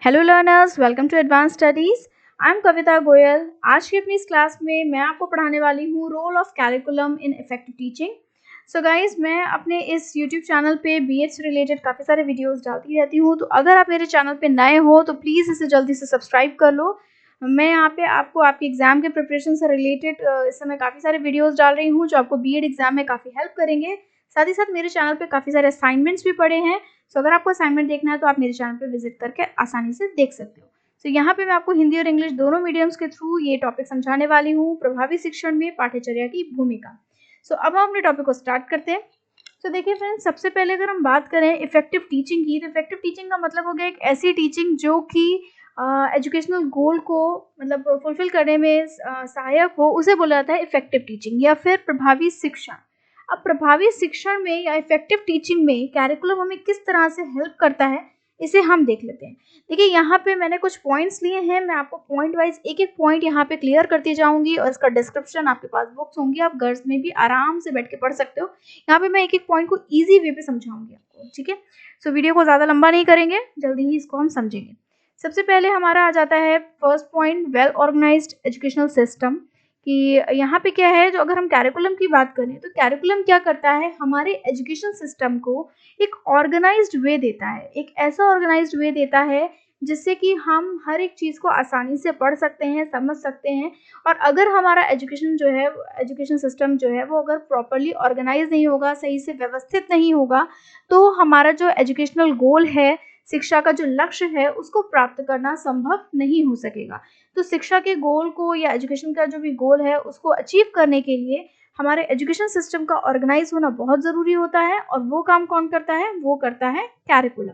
Hello learners, welcome to advance studies. I am Kavita Goyal. आज की अपनी इस क्लास में मैं आपको पढ़ाने वाली हूँ role of curriculum in effective teaching. So guys, मैं अपने इस यूट्यूब चैनल पे बीएड से रिलेटेड काफ़ी सारे वीडियोस डालती रहती हूँ, तो अगर आप मेरे चैनल पे नए हो तो प्लीज़ इसे जल्दी से सब्सक्राइब कर लो। मैं यहाँ पे आपको आपके एग्ज़ाम के प्रिपरेशन से रिलेटेड इस समय काफ़ी सारे वीडियोज़ डाल रही हूँ जो आपको बीएड एग्ज़ाम में काफ़ी हेल्प करेंगे। साथ ही साथ मेरे चैनल पे काफ़ी सारे असाइनमेंट्स भी पड़े हैं। सो अगर आपको असाइनमेंट देखना है तो आप मेरे चैनल पे विजिट करके आसानी से देख सकते हो। तो यहाँ पे मैं आपको हिंदी और इंग्लिश दोनों मीडियम्स के थ्रू ये टॉपिक समझाने वाली हूँ, प्रभावी शिक्षण में पाठ्यचर्या की भूमिका। सो अब हम अपने टॉपिक को स्टार्ट करते हैं। तो देखिए फ्रेंड्स, सबसे पहले अगर हम बात करें इफेक्टिव टीचिंग की, तो इफेक्टिव टीचिंग का मतलब हो गया एक ऐसी टीचिंग जो कि एजुकेशनल गोल को मतलब फुलफिल करने में सहायक हो, उसे बोला जाता है इफेक्टिव टीचिंग या फिर प्रभावी शिक्षण। अब प्रभावी शिक्षण में या इफेक्टिव टीचिंग में कैरिकुलम हमें किस तरह से हेल्प करता है, इसे हम देख लेते हैं। देखिए, यहाँ पे मैंने कुछ पॉइंट्स लिए हैं, मैं आपको पॉइंट वाइज एक एक पॉइंट यहाँ पे क्लियर करती जाऊंगी और इसका डिस्क्रिप्शन आपके पास बुक्स होंगी, आप घर में भी आराम से बैठ के पढ़ सकते हो। यहाँ पे मैं एक एक पॉइंट को ईजी वे पे समझाऊंगी आपको, ठीक है। सो वीडियो को ज़्यादा लंबा नहीं करेंगे, जल्दी ही इसको हम समझेंगे। सबसे पहले हमारा आ जाता है first point, well organised educational system. कि यहाँ पे क्या है, जो अगर हम कैरिकुलम की बात करें तो कैरिकुलम क्या करता है, हमारे एजुकेशन सिस्टम को एक ऑर्गेनाइज्ड वे देता है, एक ऐसा ऑर्गेनाइज्ड वे देता है जिससे कि हम हर एक चीज़ को आसानी से पढ़ सकते हैं, समझ सकते हैं। और अगर हमारा एजुकेशन जो है, एजुकेशन सिस्टम जो है वो अगर प्रॉपरली ऑर्गेनाइज नहीं होगा, सही से व्यवस्थित नहीं होगा, तो हमारा जो एजुकेशनल गोल है, शिक्षा का जो लक्ष्य है, उसको प्राप्त करना संभव नहीं हो सकेगा। तो शिक्षा के गोल को या एजुकेशन का जो भी गोल है उसको अचीव करने के लिए हमारे एजुकेशन सिस्टम का ऑर्गेनाइज होना बहुत ज़रूरी होता है। और वो काम कौन करता है, वो करता है कैरिकुलम।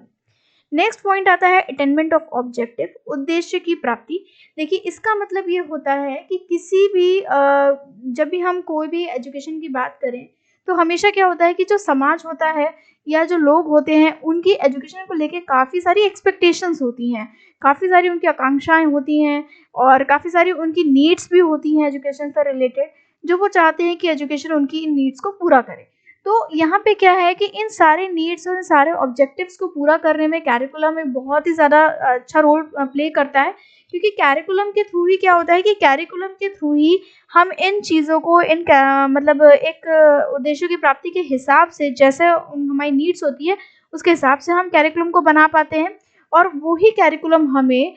नेक्स्ट पॉइंट आता है अटेनमेंट ऑफ ऑब्जेक्टिव, उद्देश्य की प्राप्ति। देखिए, इसका मतलब ये होता है कि किसी भी जब भी हम कोई भी एजुकेशन की बात करें तो हमेशा क्या होता है कि जो समाज होता है या जो लोग होते हैं, उनकी एजुकेशन को लेके काफ़ी सारी एक्सपेक्टेशंस होती हैं, काफ़ी सारी उनकी आकांक्षाएं होती हैं और काफ़ी सारी उनकी नीड्स भी होती हैं एजुकेशन से रिलेटेड, जो वो चाहते हैं कि एजुकेशन उनकी इन नीड्स को पूरा करे। तो यहाँ पे क्या है कि इन सारे नीड्स और इन सारे ऑब्जेक्टिव्स को पूरा करने में कैरिकुलम एक बहुत ही ज़्यादा अच्छा रोल प्ले करता है। क्योंकि कैरिकुलम के थ्रू ही क्या होता है कि कैरिकुलम के थ्रू ही हम इन चीज़ों को मतलब एक उद्देश्यों की प्राप्ति के हिसाब से, जैसे हमारी नीड्स होती है उसके हिसाब से हम कैरिकुलम को बना पाते हैं और वही कैरिकुलम हमें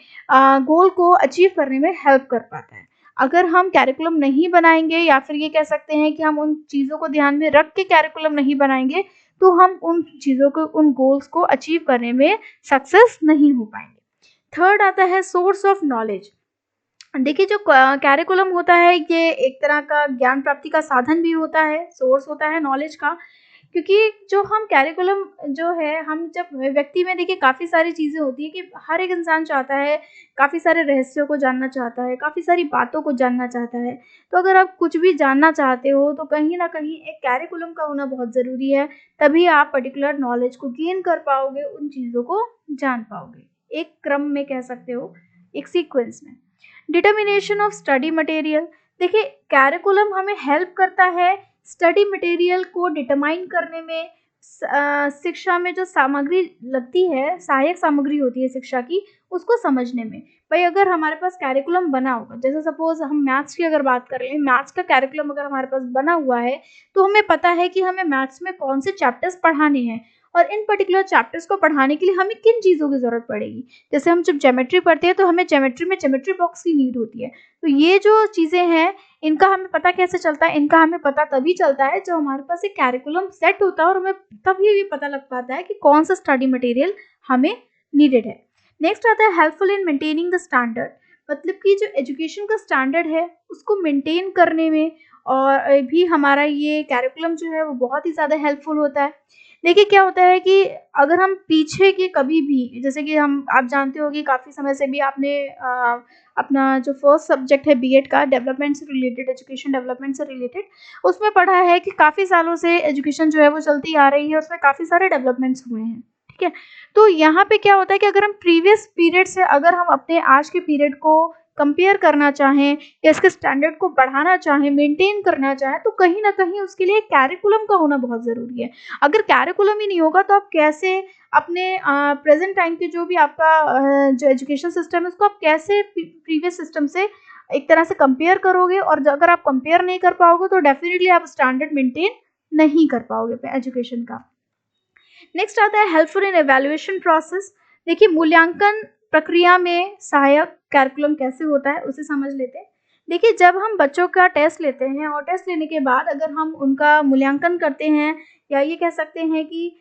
गोल को अचीव करने में हेल्प कर पाता है। अगर हम कैरिकुलम नहीं बनाएंगे या फिर ये कह सकते हैं कि हम उन चीज़ों को ध्यान में रख के कैरिकुलम नहीं बनाएंगे, तो हम उन चीज़ों को, उन गोल्स को अचीव करने में सक्सेस नहीं हो पाएंगे। थर्ड आता है सोर्स ऑफ नॉलेज। देखिए, जो कैरिकुलम होता है ये एक तरह का ज्ञान प्राप्ति का साधन भी होता है, सोर्स होता है नॉलेज का। क्योंकि जो हम कैरिकुलम जो है, हम जब व्यक्ति में देखिए काफ़ी सारी चीज़ें होती है कि हर एक इंसान चाहता है, काफ़ी सारे रहस्यों को जानना चाहता है, काफ़ी सारी बातों को जानना चाहता है। तो अगर आप कुछ भी जानना चाहते हो तो कहीं न कहीं एक कैरिकुलम का होना बहुत ज़रूरी है, तभी आप पर्टिकुलर नॉलेज को गेन कर पाओगे, उन चीज़ों को जान पाओगे। एक क्रम में कह सकते हो, एक सीक्वेंस में। Determination of study material. देखिए, कैरिकुलम हमें हेल्प करता है स्टडी मटेरियल को डिटरमाइन करने में। शिक्षा में जो सामग्री लगती है, सहायक सामग्री होती है शिक्षा की, उसको समझने में। भाई, अगर हमारे पास कैरिकुलम बना होगा, जैसे सपोज हम मैथ्स की अगर बात करें, मैथ्स का कैरिकुलम अगर हमारे पास बना हुआ है तो हमें पता है कि हमें मैथ्स में कौन से चैप्टर्स पढ़ाने हैं और इन पर्टिकुलर चैप्टर्स को पढ़ाने के लिए हमें किन चीज़ों की ज़रूरत पड़ेगी। जैसे हम जब ज्योमेट्री पढ़ते हैं तो हमें ज्योमेट्री में ज्योमेट्री बॉक्स की नीड होती है। तो ये जो चीज़ें हैं, इनका हमें पता कैसे चलता है, इनका हमें पता तभी चलता है जब हमारे पास एक कैरिकुलम सेट होता है और हमें तभी भी पता लग पाता है कि कौन सा स्टडी मटेरियल हमें नीडेड है। नेक्स्ट आता है helpful in maintaining the standard. मतलब कि जो एजुकेशन का स्टैंडर्ड है उसको मेंटेन करने में और भी हमारा ये कैरिकुलम जो है वो बहुत ही ज़्यादा हेल्पफुल होता है। देखिए, क्या होता है कि अगर हम पीछे के कभी भी, जैसे कि आप जानते हो कि काफ़ी समय से भी आपने अपना जो फर्स्ट सब्जेक्ट है बीएड का, डेवलपमेंट से रिलेटेड, एजुकेशन डेवलपमेंट से रिलेटेड, उसमें पढ़ा है कि काफ़ी सालों से एजुकेशन जो है वो चलती आ रही है, उसमें काफ़ी सारे डेवलपमेंट्स हुए हैं, ठीक है। तो यहाँ पे क्या होता है कि अगर हम प्रीवियस पीरियड से अगर हम अपने आज के पीरियड को कंपेयर करना चाहें या इसके स्टैंडर्ड को बढ़ाना चाहें, मेंटेन करना चाहें, तो कहीं ना कहीं उसके लिए कैरिकुलम का होना बहुत ज़रूरी है। अगर कैरिकुलम ही नहीं होगा तो आप कैसे अपने प्रेजेंट टाइम के जो भी आपका जो एजुकेशन सिस्टम है उसको आप कैसे प्रीवियस सिस्टम से एक तरह से कंपेयर करोगे, और अगर आप कंपेयर नहीं कर पाओगे तो डेफिनेटली आप स्टैंडर्ड मेंटेन नहीं कर पाओगे एजुकेशन का। नेक्स्ट आता है हेल्पफुल इन एवेल्युएशन प्रोसेस। देखिए, मूल्यांकन प्रक्रिया में सहायक कैरिकुलम कैसे होता है उसे समझ लेते हैं। देखिए, जब हम बच्चों का टेस्ट लेते हैं और टेस्ट लेने के बाद अगर हम उनका मूल्यांकन करते हैं, या ये कह सकते हैं कि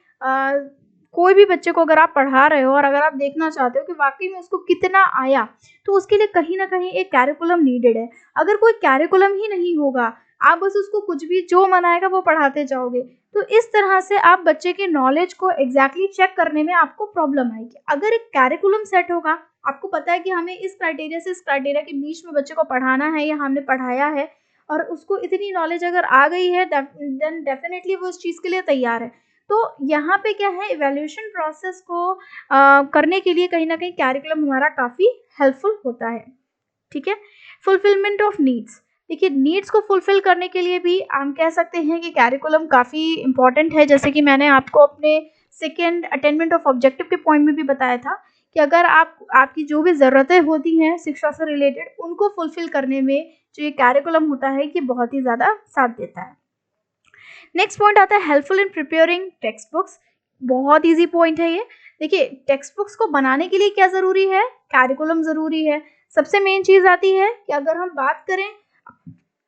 कोई भी बच्चे को अगर आप पढ़ा रहे हो और अगर आप देखना चाहते हो कि वाकई में उसको कितना आया, तो उसके लिए कहीं ना कहीं एक कैरिकुलम नीडेड है। अगर कोई कैरिकुलम ही नहीं होगा, आप बस उसको कुछ भी जो मन आएगा वो पढ़ाते जाओगे, तो इस तरह से आप बच्चे के नॉलेज को एग्जैक्टली चेक करने में आपको प्रॉब्लम आएगी। अगर एक कैरिकुलम सेट होगा, आपको पता है कि हमें इस क्राइटेरिया से इस क्राइटेरिया के बीच में बच्चे को पढ़ाना है या हमने पढ़ाया है, और उसको इतनी नॉलेज अगर आ गई है, देन डेफिनेटली वो उस चीज़ के लिए तैयार है। तो यहाँ पे क्या है, इवैल्यूएशन प्रोसेस को करने के लिए कहीं ना कहीं कैरिकुलम हमारा काफ़ी हेल्पफुल होता है। ठीक है। Fulfilment of needs. देखिए, नीड्स को फुलफिल करने के लिए भी हम कह सकते हैं कि कैरिकुलम काफ़ी इंपॉर्टेंट है। जैसे कि मैंने आपको अपने सेकेंड अटेनमेंट ऑफ ऑब्जेक्टिव के पॉइंट में भी बताया था कि अगर आपकी जो भी ज़रूरतें होती हैं शिक्षा से रिलेटेड, उनको फुलफिल करने में जो ये कैरिकुलम होता है कि बहुत ही ज़्यादा साथ देता है। नेक्स्ट पॉइंट आता है helpful in preparing text books. बहुत ईजी पॉइंट है ये। देखिए, टेक्स्ट बुक्स को बनाने के लिए क्या ज़रूरी है, कैरिकुलम ज़रूरी है। सबसे मेन चीज़ आती है कि अगर हम बात करें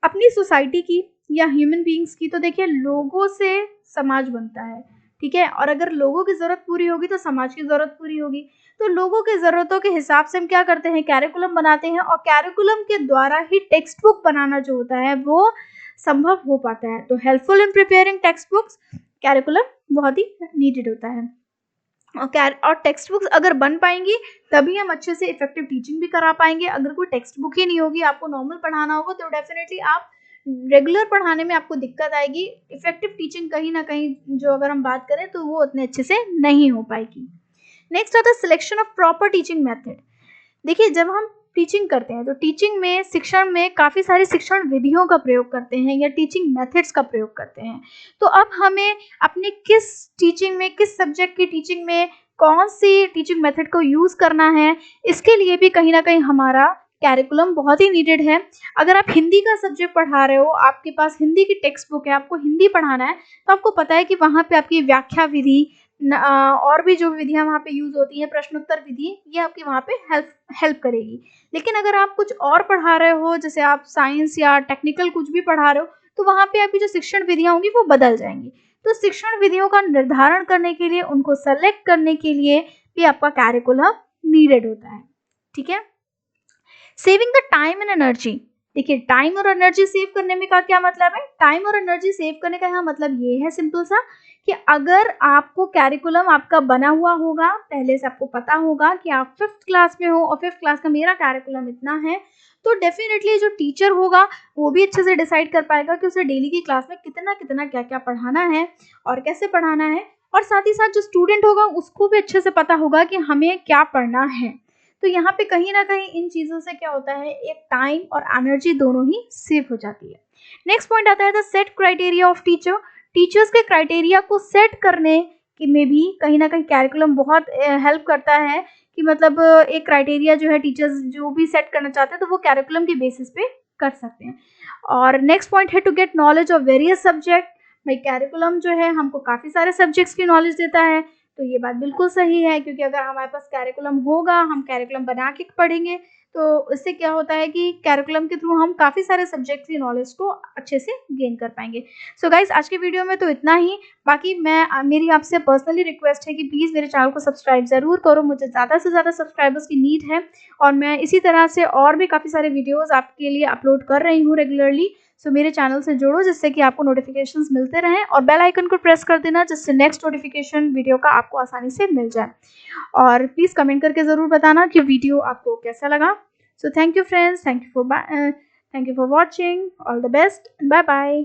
अपनी सोसाइटी की या ह्यूमन बीइंग्स की, तो देखिए, लोगों से समाज बनता है। ठीक है। और अगर लोगों की ज़रूरत पूरी होगी तो समाज की ज़रूरत पूरी होगी। तो लोगों की ज़रूरतों के हिसाब से हम क्या करते हैं, कैरिकुलम बनाते हैं, और कैरिकुलम के द्वारा ही टेक्स्ट बुक बनाना जो होता है वो संभव हो पाता है। तो helpful in preparing text books, curriculum बहुत ही नीडेड होता है। और टेक्स्ट बुक्स अगर बन पाएंगी तभी हम अच्छे से इफेक्टिव टीचिंग भी करा पाएंगे। अगर कोई टेक्स्ट बुक ही नहीं होगी, आपको नॉर्मल पढ़ाना होगा, तो डेफिनेटली आप रेगुलर पढ़ाने में आपको दिक्कत आएगी। इफेक्टिव टीचिंग कहीं ना कहीं जो अगर हम बात करें तो वो उतने अच्छे से नहीं हो पाएगी। नेक्स्ट आता है selection of proper teaching method. देखिए, जब हम टीचिंग करते हैं तो टीचिंग में, शिक्षण में काफ़ी सारी शिक्षण विधियों का प्रयोग करते हैं या टीचिंग मेथड्स का प्रयोग करते हैं। तो अब हमें अपने किस टीचिंग में, किस सब्जेक्ट की टीचिंग में कौन सी टीचिंग मेथड को यूज़ करना है, इसके लिए भी कहीं ना कहीं हमारा कैरिकुलम बहुत ही नीडेड है। अगर आप हिंदी का सब्जेक्ट पढ़ा रहे हो, आपके पास हिंदी की टेक्स्ट बुक है, आपको हिंदी पढ़ाना है, तो आपको पता है कि वहाँ पे आपकी व्याख्या विधि और भी जो विधियाँ वहाँ पे यूज़ होती हैं, प्रश्नोत्तर विधि, ये आपकी वहाँ पे हेल्प करेगी। लेकिन अगर आप कुछ और पढ़ा रहे हो, जैसे आप साइंस या टेक्निकल कुछ भी पढ़ा रहे हो, तो वहाँ पे आपकी जो शिक्षण विधियाँ होंगी वो बदल जाएंगी। तो शिक्षण विधियों का निर्धारण करने के लिए, उनको सेलेक्ट करने के लिए भी आपका कैरिकुलम नीडेड होता है। ठीक है। Saving the time and energy. देखिए, टाइम और एनर्जी सेव करने में का क्या मतलब है, टाइम और एनर्जी सेव करने का यहाँ मतलब ये है सिंपल सा कि अगर आपको कैरिकुलम आपका बना हुआ होगा, पहले से आपको पता होगा कि आप 5th क्लास में हो और 5th क्लास का मेरा कैरिकुलम इतना है, तो डेफिनेटली जो टीचर होगा वो भी अच्छे से डिसाइड कर पाएगा कि उसे डेली की क्लास में कितना कितना क्या क्या पढ़ाना है और कैसे पढ़ाना है। और साथ ही साथ जो स्टूडेंट होगा उसको भी अच्छे से पता होगा कि हमें क्या पढ़ना है। तो यहाँ पे कहीं ना कहीं इन चीज़ों से क्या होता है, एक टाइम और एनर्जी दोनों ही सेव हो जाती है। नेक्स्ट पॉइंट आता है the set criteria of teacher. Teachers के क्राइटेरिया को सेट करने की में भी कहीं ना कहीं कैरिकुलम बहुत हेल्प करता है कि मतलब एक क्राइटेरिया जो है टीचर्स जो भी सेट करना चाहते हैं तो वो कैरिकुलम के बेसिस पे कर सकते हैं। और नेक्स्ट पॉइंट है to get knowledge of various subject. भाई, कैरिकुलम जो है हमको काफ़ी सारे सब्जेक्ट्स की नॉलेज देता है, तो ये बात बिल्कुल सही है, क्योंकि अगर हमारे पास कैरिकुलम होगा, हम कैरिकुलम बना के पढ़ेंगे, तो इससे क्या होता है कि कैरिकुलम के थ्रू हम काफ़ी सारे सब्जेक्ट्स की नॉलेज को अच्छे से गेन कर पाएंगे। सो गाइस, आज के वीडियो में तो इतना ही। बाकी मेरी आपसे पर्सनली रिक्वेस्ट है कि प्लीज़ मेरे चैनल को सब्सक्राइब ज़रूर करो। मुझे ज़्यादा से ज़्यादा सब्सक्राइबर्स की नीड है, और मैं इसी तरह से और भी काफ़ी सारे वीडियोज़ आपके लिए अपलोड कर रही हूँ रेगुलरली। सो मेरे चैनल से जुड़ो जिससे कि आपको नोटिफिकेशंस मिलते रहें, और बेल आइकन को प्रेस कर देना जिससे नेक्स्ट नोटिफिकेशन वीडियो का आपको आसानी से मिल जाए। और प्लीज़ कमेंट करके ज़रूर बताना कि वीडियो आपको कैसा लगा। So thank you friends, thank you for watching, all the best, bye bye.